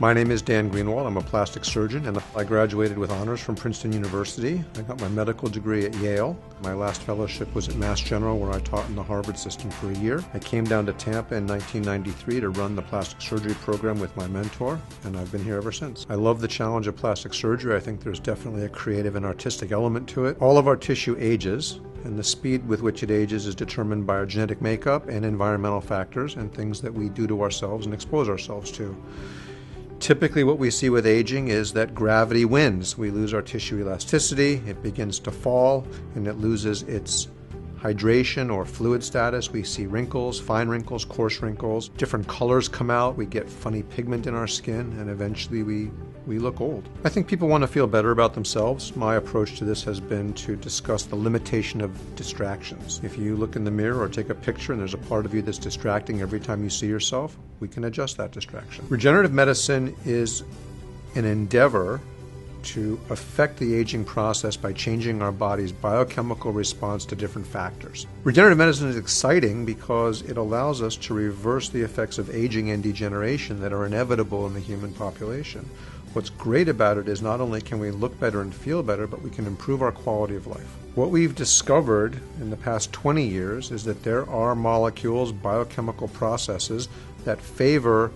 My name is Dan Greenwald. I'm a plastic surgeon, and I graduated with honors from Princeton University. I got my medical degree at Yale. My last fellowship was at Mass General, where I taught in the Harvard system for a year. I came down to Tampa in 1993 to run the plastic surgery program with my mentor, and I've been here ever since. I love the challenge of plastic surgery. I think there's definitely a creative and artistic element to it. All of our tissue ages, and the speed with which it ages is determined by our genetic makeup and environmental factors and things that we do to ourselves and expose ourselves to. Typically what we see with aging is that gravity wins. We lose our tissue elasticity, it begins to fall, and it loses its hydration or fluid status. We see wrinkles, fine wrinkles, coarse wrinkles, different colors come out, we get funny pigment in our skin, and eventually we look old. I think people want to feel better about themselves. My approach to this has been to discuss the limitation of distractions. If you look in the mirror or take a picture and there's a part of you that's distracting every time you see yourself, we can adjust that distraction. Regenerative medicine is an endeavor to affect the aging process by changing our body's biochemical response to different factors. Regenerative medicine is exciting because it allows us to reverse the effects of aging and degeneration that are inevitable in the human population. What's great about it is not only can we look better and feel better, but we can improve our quality of life. What we've discovered in the past 20 years is that there are molecules, biochemical processes that favor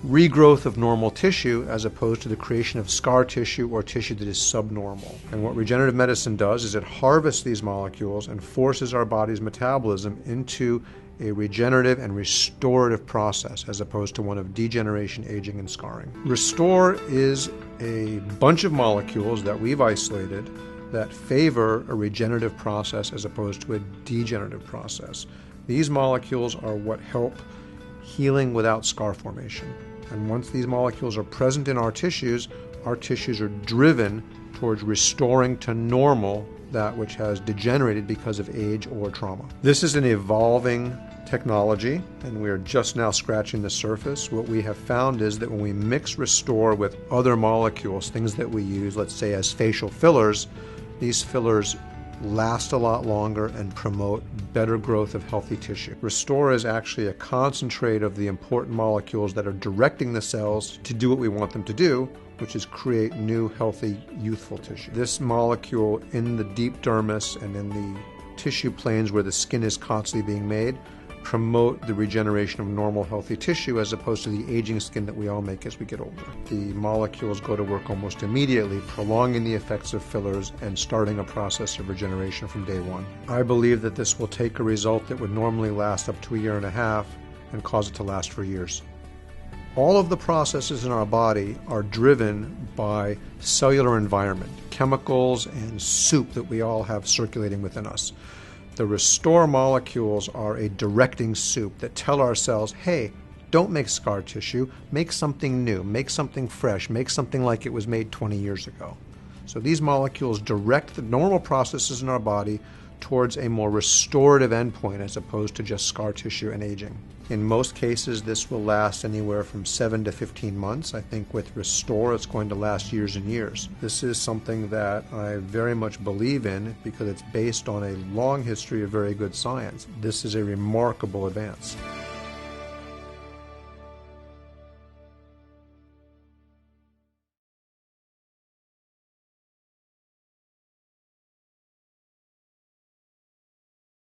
regrowth of normal tissue as opposed to the creation of scar tissue or tissue that is subnormal. And what regenerative medicine does is it harvests these molecules and forces our body's metabolism into a regenerative and restorative process as opposed to one of degeneration, aging, and scarring. Restore is a bunch of molecules that we've isolated that favor a regenerative process as opposed to a degenerative process. These molecules are what help healing without scar formation. And once these molecules are present in our tissues are driven towards restoring to normal that which has degenerated because of age or trauma. This is an evolving technology, and we are just now scratching the surface. What we have found is that when we mix Restore with other molecules, things that we use, let's say as facial fillers, these fillers last a lot longer and promote better growth of healthy tissue. Restore is actually a concentrate of the important molecules that are directing the cells to do what we want them to do, which is create new, healthy, youthful tissue. This molecule in the deep dermis and in the tissue planes where the skin is constantly being made promote the regeneration of normal, healthy tissue as opposed to the aging skin that we all make as we get older. The molecules go to work almost immediately, prolonging the effects of fillers and starting a process of regeneration from day one. I believe that this will take a result that would normally last up to a year and a half and cause it to last for years. All of the processes in our body are driven by cellular environment, chemicals and soup that we all have circulating within us. The Restore molecules are a directing soup that tell our cells, hey, don't make scar tissue, make something new, make something fresh, make something like it was made 20 years ago. So these molecules direct the normal processes in our body towards a more restorative endpoint as opposed to just scar tissue and aging. In most cases, this will last anywhere from 7 to 15 months. I think with Restore, it's going to last years and years. This is something that I very much believe in because it's based on a long history of very good science. This is a remarkable advance.